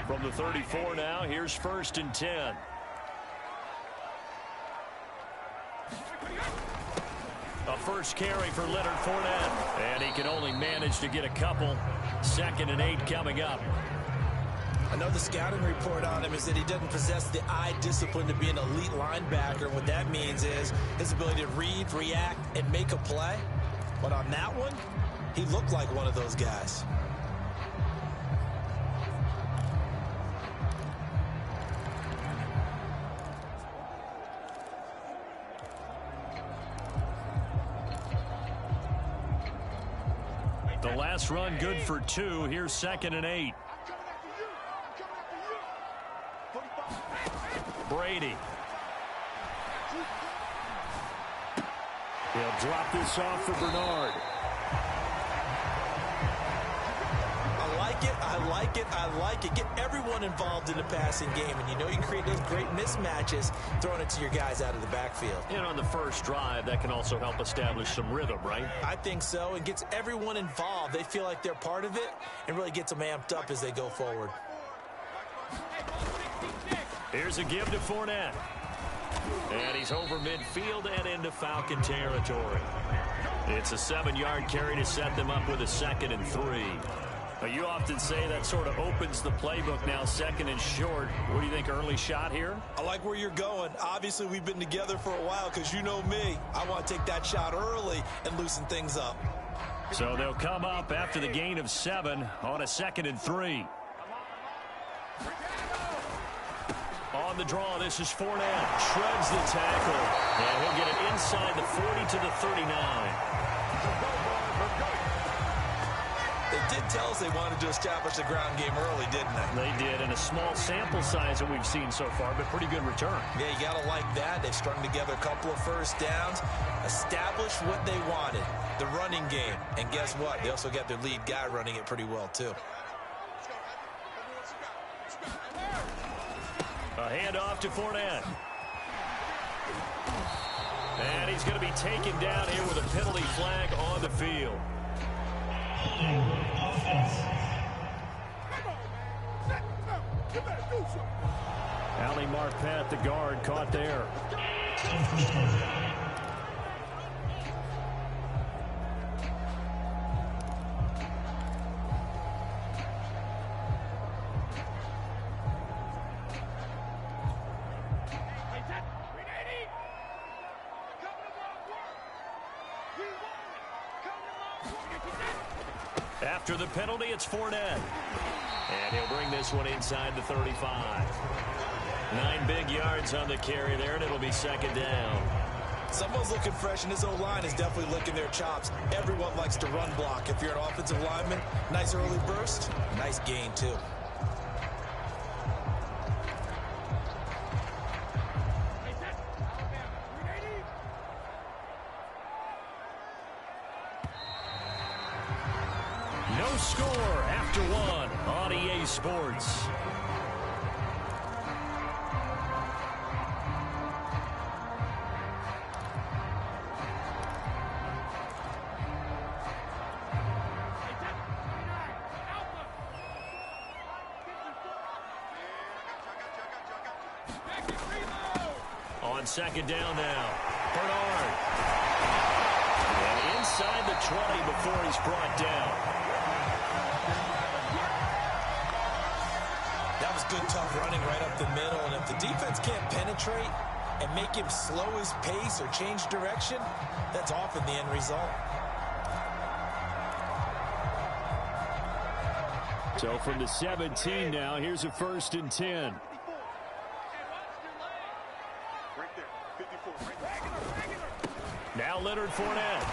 From the 34 now, here's 1st and 10. A first carry for Leonard Fournette. And he can only manage to get a couple. 2nd and 8 coming up. I know the scouting report on him is that he doesn't possess the eye discipline to be an elite linebacker. What that means is his ability to read, react, and make a play. But on that one, he looked like one of those guys. The last run good for 2. Here's 2nd and 8. Brady. He'll drop this off for Bernard. I like it, I like it, I like it. Get everyone involved in the passing game, and you know you can create those great mismatches throwing it to your guys out of the backfield. And on the first drive, that can also help establish some rhythm, right? I think so. It gets everyone involved. They feel like they're part of it and really gets them amped up as they go forward. Here's a give to Fournette. And he's over midfield and into Falcon territory. It's a 7-yard carry to set them up with a 2nd and 3. Now, you often say that sort of opens the playbook now, 2nd and short. What do you think, early shot here? I like where you're going. Obviously, we've been together for a while because you know me. I want to take that shot early and loosen things up. So they'll come up after the gain of 7 on a 2nd and 3. On the draw, this is Fournette. Shreds the tackle. And he'll get it inside the 40 to the 39. They did tell us they wanted to establish the ground game early, didn't they? They did, and a small sample size that we've seen so far, but pretty good return. Yeah, you got to like that. They've strung together a couple of first downs, established what they wanted, the running game. And guess what? They also got their lead guy running it pretty well, too. A handoff to Fournette. And he's going to be taken down here with a penalty flag on the field. Ali Marpet, the guard, caught there. After the penalty, it's Fournette. And he'll bring this one inside the 35. 9 big yards on the carry there, and it'll be 2nd down. Someone's looking fresh, and his O-line is definitely licking their chops. Everyone likes to run block. If you're an offensive lineman, nice early burst, nice gain, too. No score after 1 on EA Sports. On 2nd down now, Bernard. And inside the 20 before he's brought down. That was good, tough running right up the middle. And if the defense can't penetrate and make him slow his pace or change direction, that's often the end result. So from the 17 now, here's a 1st and 10. Now Leonard Fournette.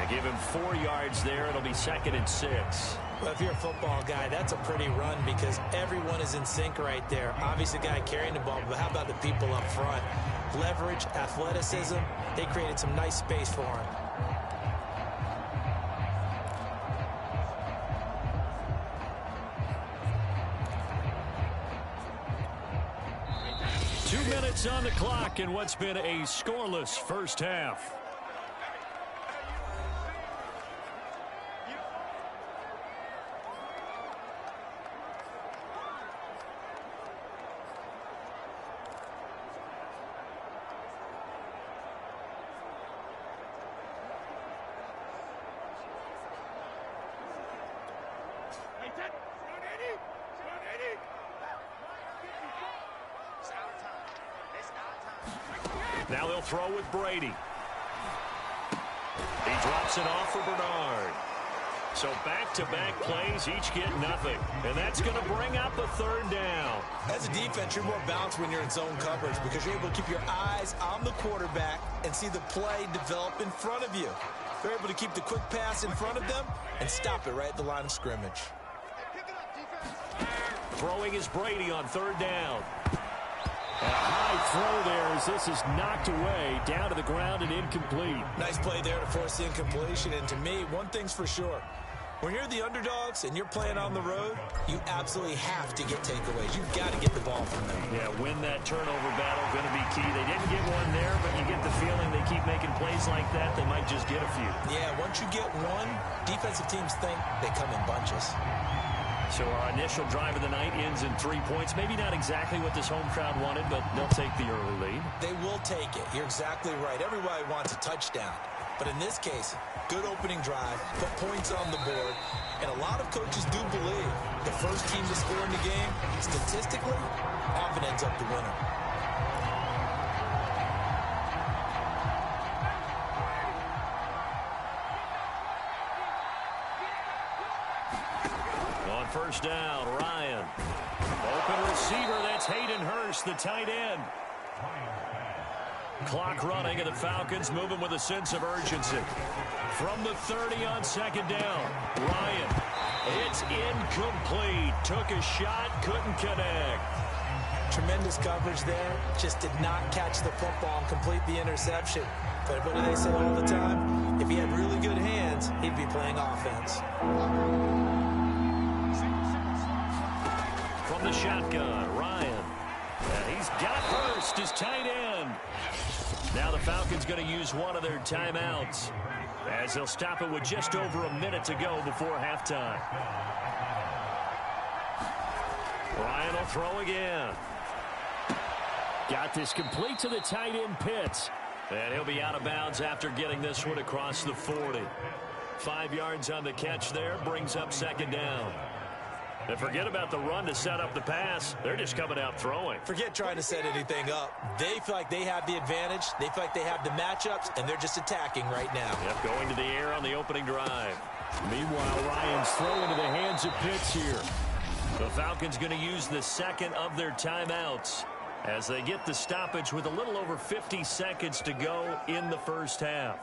And give him 4 yards there. It'll be 2nd and 6. Well, if you're a football guy, that's a pretty run because everyone is in sync right there. Obviously, the guy carrying the ball, but how about the people up front? Leverage, athleticism, they created some nice space for him. On the clock in what's been a scoreless first half. Now they'll throw with Brady. He drops it off for Bernard. So back-to-back plays, each get nothing. And that's going to bring up a third down. As a defense, you're more balanced when you're in zone coverage because you're able to keep your eyes on the quarterback and see the play develop in front of you. They're able to keep the quick pass in front of them and stop it right at the line of scrimmage. Throwing is Brady on third down. A high throw there as this is knocked away, down to the ground and incomplete. Nice play there to force the incompletion. And to me, one thing's for sure. When you're the underdogs and you're playing on the road, you absolutely have to get takeaways. You've got to get the ball from them. Yeah, win that turnover battle, going to be key. They didn't get one there, but you get the feeling they keep making plays like that, they might just get a few. Yeah, once you get one, defensive teams think they come in bunches. So our initial drive of the night ends in 3 points. Maybe not exactly what this home crowd wanted, but they'll take the early lead. They will take it. You're exactly right. Everybody wants a touchdown. But in this case, good opening drive, put points on the board, and a lot of coaches do believe the first team to score in the game, statistically, often ends up the winner. On first down, Ryan. Open receiver, that's Hayden Hurst, the tight end. Clock running, and the Falcons moving with a sense of urgency. From the 30 on second down, Ryan. It's incomplete. Took a shot, couldn't connect. Tremendous coverage there. Just did not catch the football and complete the interception. But what do they say all the time? If he had really good hands, he'd be playing offense. From the shotgun, Ryan. And he's got Hurst, his tight end. Now the Falcons going to use one of their timeouts as they'll stop it with just over a minute to go before halftime. Ryan will throw again. Got this complete to the tight end Pitts. And he'll be out of bounds after getting this one across the 40. 5 yards on the catch there, brings up second down. And forget about the run to set up the pass. They're just coming out throwing. Forget trying to set anything up. They feel like they have the advantage. They feel like they have the matchups, and they're just attacking right now. Yep, going to the air on the opening drive. Meanwhile, Ryan's throw into the hands of Pitts here. The Falcons going to use the second of their timeouts as they get the stoppage with a little over 50 seconds to go in the first half.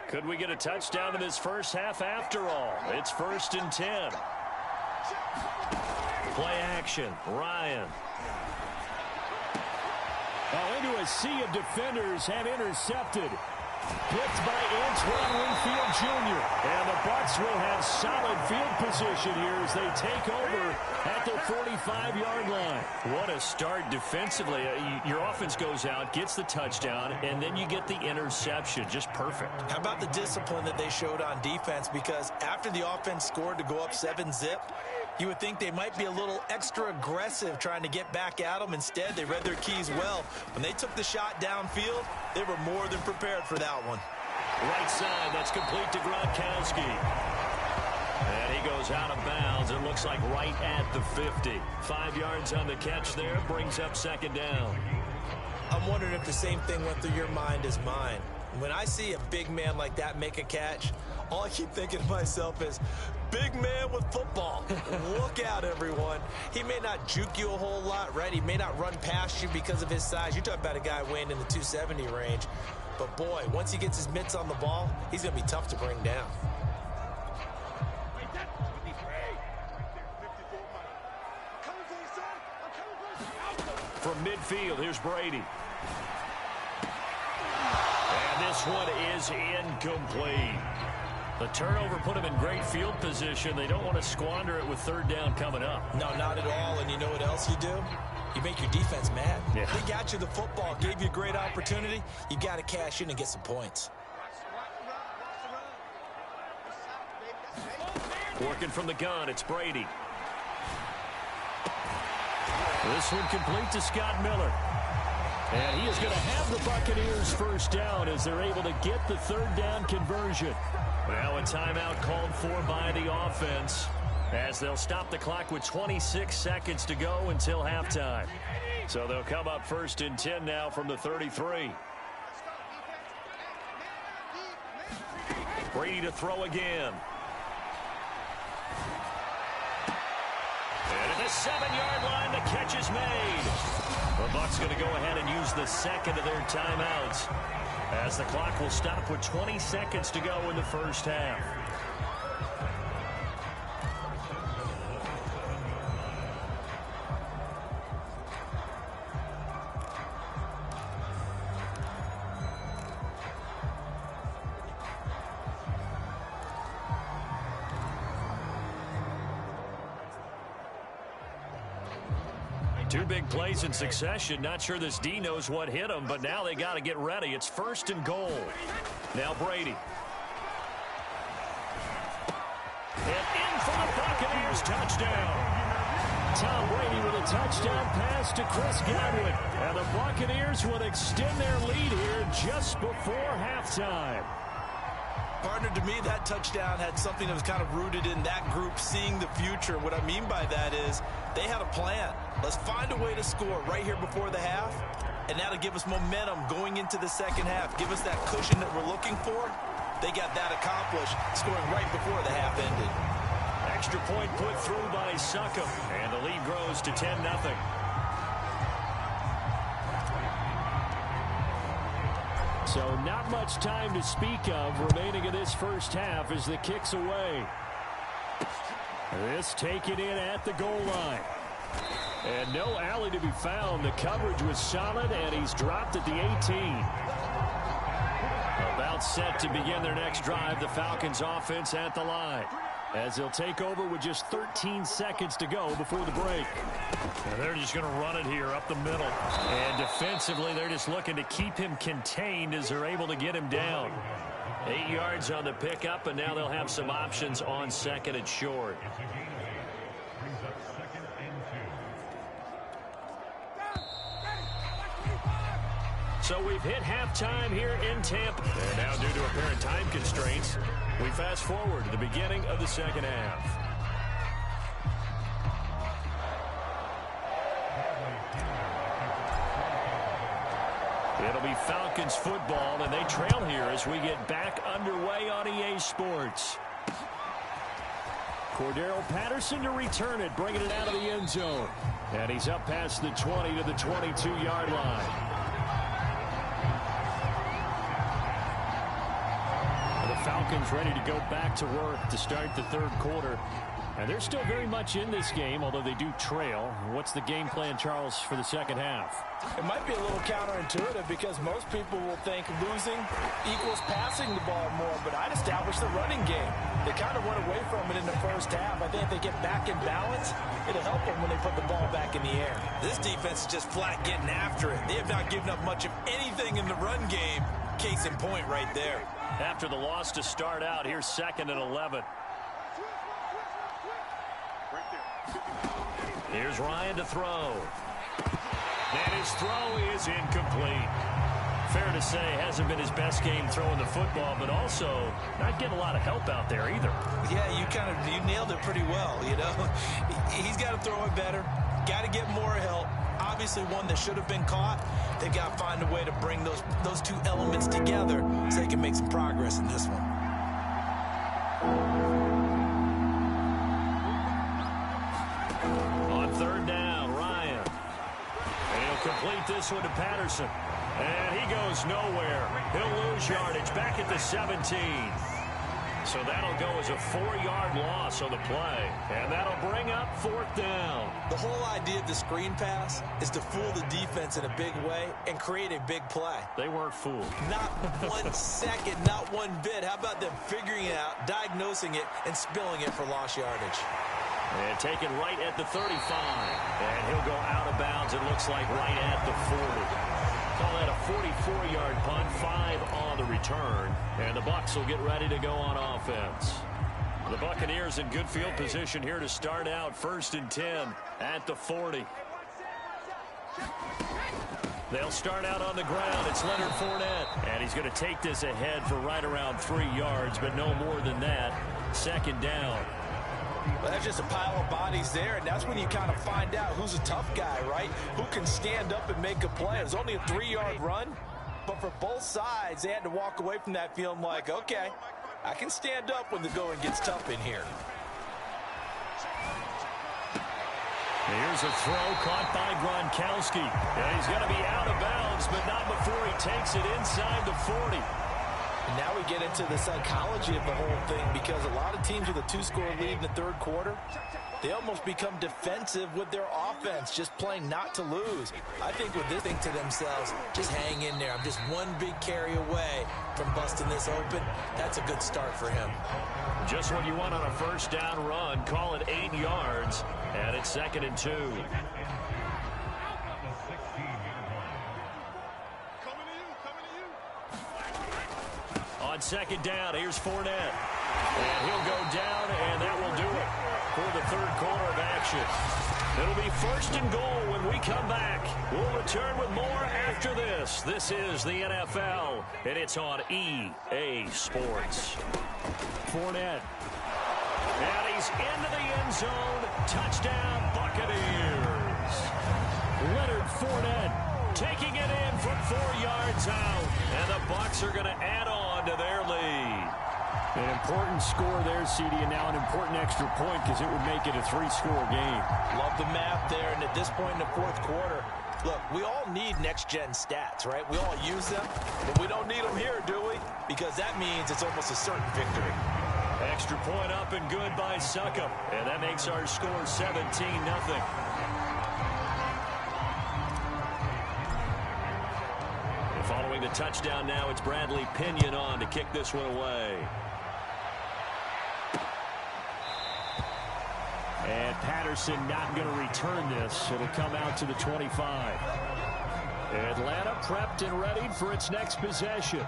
Could we get a touchdown in this first half after all? It's 1st and 10. Play action, Ryan. Into a sea of defenders and intercepted. Picked by Antoine Winfield Jr. And the Bucs will have solid field position here as they take over at the 45-yard line. What a start defensively. Your offense goes out, gets the touchdown, and then you get the interception. Just perfect. How about the discipline that they showed on defense? Because after the offense scored to go up 7-zip, you would think they might be a little extra aggressive trying to get back at them. Instead, they read their keys well. When they took the shot downfield, they were more than prepared for that one. Right side, that's complete to Gronkowski. And he goes out of bounds. It looks like right at the 50. 5 yards on the catch there, brings up second down. I'm wondering if the same thing went through your mind as mine. When I see a big man like that make a catch, all I keep thinking to myself is, big man with football. Look out, everyone. He may not juke you a whole lot, right? He may not run past you because of his size. You're talking about a guy weighing in the 270 range. But, boy, once he gets his mitts on the ball, he's going to be tough to bring down. From midfield, here's Brady. And this one is incomplete. The turnover put him in great field position. They don't want to squander it with third down coming up. No, not at all. And you know what else you do? You make your defense mad. Yeah. They got you the football, gave you a great opportunity. You got to cash in and get some points. Working from the gun, it's Brady. This one complete to Scott Miller. And he is going to have the Buccaneers first down as they're able to get the third down conversion. Now a timeout called for by the offense as they'll stop the clock with 26 seconds to go until halftime. So they'll come up first and 10 now from the 33. Brady to throw again. And at the 7-yard line, the catch is made. The Bucs going to go ahead and use the second of their timeouts as the clock will stop with 20 seconds to go in the first half. Two big plays in succession. Not sure this D knows what hit him, but now they got to get ready. It's first and goal. Now Brady. And in for the Buccaneers touchdown. Tom Brady with a touchdown pass to Chris Godwin. And the Buccaneers will extend their lead here just before halftime. Partner, to me, that touchdown had something that was kind of rooted in that group seeing the future. What I mean by that is they had a plan. Let's find a way to score right here before the half, and that'll give us momentum going into the second half. Give us that cushion that we're looking for. They got that accomplished, scoring right before the half ended. Extra point put through by Succop, and the lead grows to 10-0. So not much time to speak of remaining in this first half as the kick's away. This taken in at the goal line. And no alley to be found. The coverage was solid, and he's dropped at the 18. About set to begin their next drive, the Falcons offense at the line, as they'll take over with just 13 seconds to go before the break. And they're just going to run it here up the middle. And defensively, they're just looking to keep him contained as they're able to get him down. 8 yards on the pickup, and now they'll have some options on second and short. So we've hit halftime here in Tampa. And now, due to apparent time constraints, we fast forward to the beginning of the second half. It'll be Falcons football, and they trail here as we get back underway on EA Sports. Cordero Patterson to return it, bringing it out of the end zone. And he's up past the 20 to the 22-yard line. The Falcons ready to go back to work to start the third quarter. And they're still very much in this game, although they do trail. What's the game plan, Charles, for the second half? It might be a little counterintuitive because most people will think losing equals passing the ball more, but I'd establish the running game. They kind of went away from it in the first half. I think if they get back in balance, it'll help them when they put the ball back in the air. This defense is just flat getting after it. They have not given up much of anything in the run game. Case in point right there. After the loss to start out, here's 2nd and 11. Here's Ryan to throw. And his throw is incomplete. Fair to say, hasn't been his best game throwing the football, but also not getting a lot of help out there either. Yeah, you nailed it pretty well, you know. He's got to throw it better. Got to get more help. Obviously one that should have been caught. They've got to find a way to bring those two elements together so they can make some progress in this one. On 3rd down, Ryan. And he'll complete this one to Patterson. And he goes nowhere. He'll lose yardage back at the 17. So that'll go as a 4-yard loss on the play. And that'll bring up 4th down. The whole idea of the screen pass is to fool the defense in a big way and create a big play. They weren't fooled. Not 1 second, not one bit. How about them figuring it out, diagnosing it, and spilling it for lost yardage? And taken right at the 35. And he'll go out of bounds, it looks like, right at the 40. Call that a 44-yard punt, 5 on the return. And the Bucs will get ready to go on offense. The Buccaneers in good field position here to start out. 1st and 10 at the 40. They'll start out on the ground. It's Leonard Fournette. And he's going to take this ahead for right around 3 yards, but no more than that. Second down. Well, that's just a pile of bodies there, and that's when you kind of find out who's a tough guy, right? Who can stand up and make a play. It was only a 3-yard run, but for both sides, they had to walk away from that feeling like, okay, I can stand up when the going gets tough in here. Here's a throw caught by Gronkowski. And he's going to be out of bounds, but not before he takes it inside the 40. And now we get into the psychology of the whole thing, because a lot of teams with a 2-score lead in the third quarter, they almost become defensive with their offense, just playing not to lose. I think with this, think to themselves, just hang in there. I'm just one big carry away from busting this open. That's a good start for him. Just what you want on a first down run. Call it 8 yards, and it's 2nd and 2. On second down, here's Fournette. And he'll go down, and that will do it for the third quarter of action. It'll be 1st and goal when we come back. We'll return with more after this. This is the NFL, and it's on EA Sports. Fournette. And he's into the end zone. Touchdown, Buccaneers. Leonard Fournette taking it in from 4 yards out. And the Bucs are going to add on to their lead. An important score there, CD, and now an important extra point because it would make it a 3-score game. Love the math there, and at this point in the fourth quarter, look, we all need next-gen stats, right? We all use them, but we don't need them here, do we? Because that means it's almost a certain victory. Extra point up and good by Succop. And that makes our score 17-0. Following the touchdown now, it's Bradley Pinion on to kick this one away. And Patterson not going to return this. It'll come out to the 25. Atlanta prepped and ready for its next possession.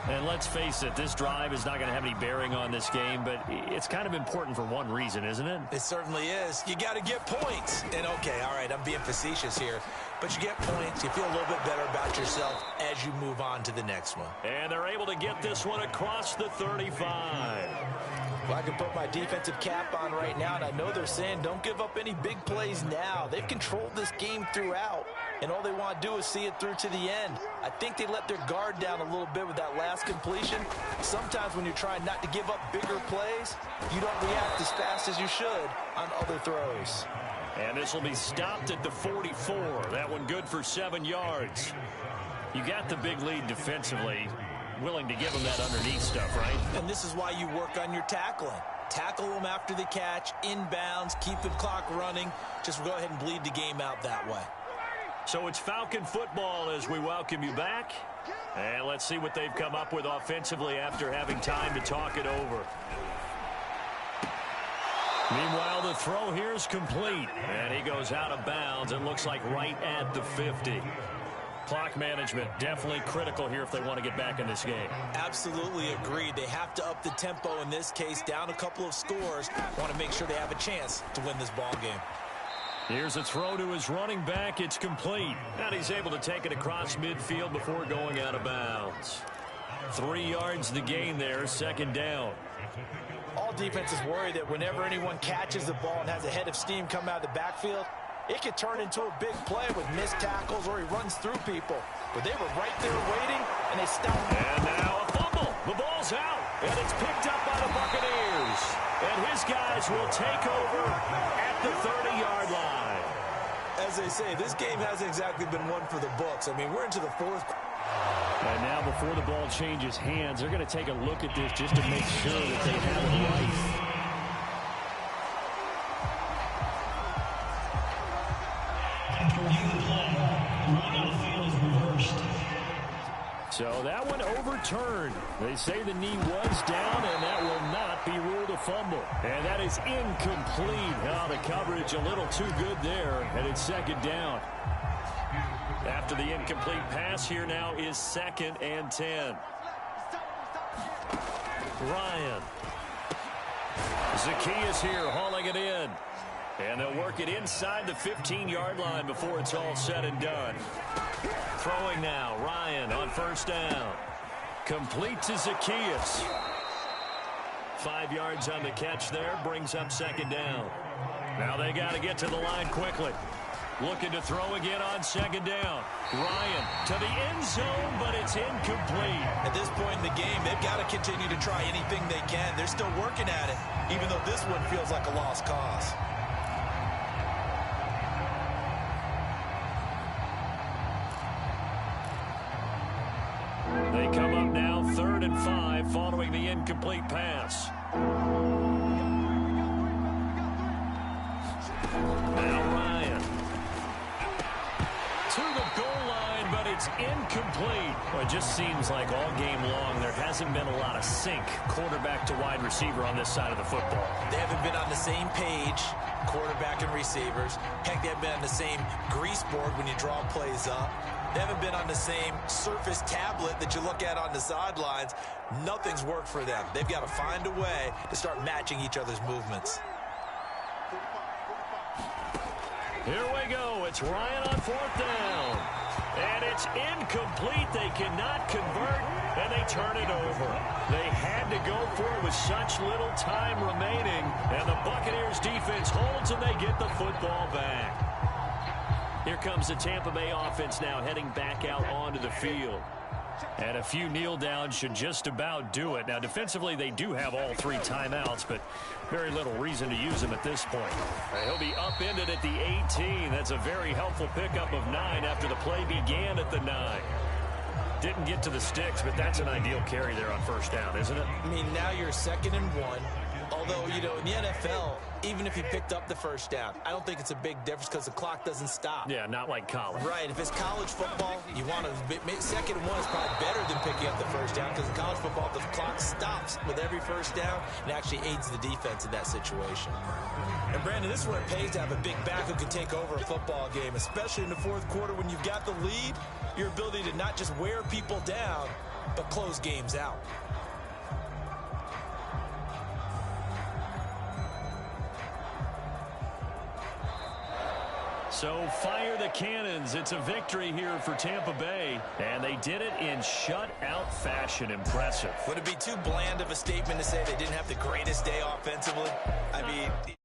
And let's face it, this drive is not going to have any bearing on this game, but it's kind of important for one reason, isn't it? It certainly is. You got to get points. And okay, all right, I'm being facetious here, but you get points, you feel a little bit better about yourself as you move on to the next one. And they're able to get this one across the 35. Well, I can put my defensive cap on right now, and I know they're saying don't give up any big plays now. They've controlled this game throughout, and all they want to do is see it through to the end. I think they let their guard down a little bit with that last completion. Sometimes when you're trying not to give up bigger plays, you don't react as fast as you should on other throws. And this will be stopped at the 44. That one good for 7 yards. You got the big lead defensively. Willing to give them that underneath stuff, right? And this is why you work on your tackling. Tackle them after the catch, inbounds, keep the clock running. Just go ahead and bleed the game out that way. So it's Falcon football as we welcome you back. And let's see what they've come up with offensively after having time to talk it over. Meanwhile, the throw here is complete. And he goes out of bounds. It looks like right at the 50. Clock management definitely critical here if they want to get back in this game. Absolutely agreed. They have to up the tempo in this case, down a couple of scores. Want to make sure they have a chance to win this ball game. Here's a throw to his running back. It's complete. And he's able to take it across midfield before going out of bounds. 3 yards the gain there, second down. All defenses worry that whenever anyone catches the ball and has a head of steam come out of the backfield, it could turn into a big play with missed tackles or he runs through people. But they were right there waiting, and they stopped. And now a fumble. The ball's out, and it's picked up by the Buccaneers. And his guys will take over at the 30-yard line. As they say, this game hasn't exactly been one for the books. I mean, we're into the fourth. And now before the ball changes hands, they're going to take a look at this just to make sure that they have it right. So that one overturned. They say the knee was down, and that will not be ruled a fumble. And that is incomplete. Oh, the coverage a little too good there, and it's second down. After the incomplete pass, here now is 2nd and 10. Ryan. Zacchaeus here hauling it in. And they'll work it inside the 15-yard line before it's all said and done. Throwing now, Ryan on first down. Complete to Zacchaeus. 5 yards on the catch there, brings up second down. Now they got to get to the line quickly. Looking to throw again on second down. Ryan to the end zone, but it's incomplete. At this point in the game, they've got to continue to try anything they can. They're still working at it, even though this one feels like a lost cause. They come up now 3rd and 5 following the incomplete pass. Now Ryan. To the goal line, but it's incomplete. Well, it just seems like all game long there hasn't been a lot of sync quarterback to wide receiver on this side of the football. They haven't been on the same page, quarterback and receivers. Heck, they haven't been on the same grease board when you draw plays up. They haven't been on the same surface tablet that you look at on the sidelines. Nothing's worked for them. They've got to find a way to start matching each other's movements. Here we go. It's Ryan on 4th down. And it's incomplete. They cannot convert, and they turn it over. They had to go for it with such little time remaining, and the Buccaneers defense holds, and they get the football back. Here comes the Tampa Bay offense now heading back out onto the field. And a few kneel downs should just about do it. Now, defensively, they do have all 3 timeouts, but very little reason to use them at this point. He'll be upended at the 18. That's a very helpful pickup of 9 after the play began at the 9. Didn't get to the sticks, but that's an ideal carry there on first down, isn't it? I mean, now you're 2nd and 1. Although, you know, in the NFL, even if he picked up the first down, I don't think it's a big difference because the clock doesn't stop. Yeah, not like college. Right. If it's college football, you want to 2nd and 1 is probably better than picking up the first down because in college football, the clock stops with every first down and actually aids the defense in that situation. And, Brandon, this is where it pays to have a big back who can take over a football game, especially in the 4th quarter when you've got the lead, your ability to not just wear people down, but close games out. So fire the cannons. It's a victory here for Tampa Bay. And they did it in shutout fashion. Impressive. Would it be too bland of a statement to say they didn't have the greatest day offensively? I mean...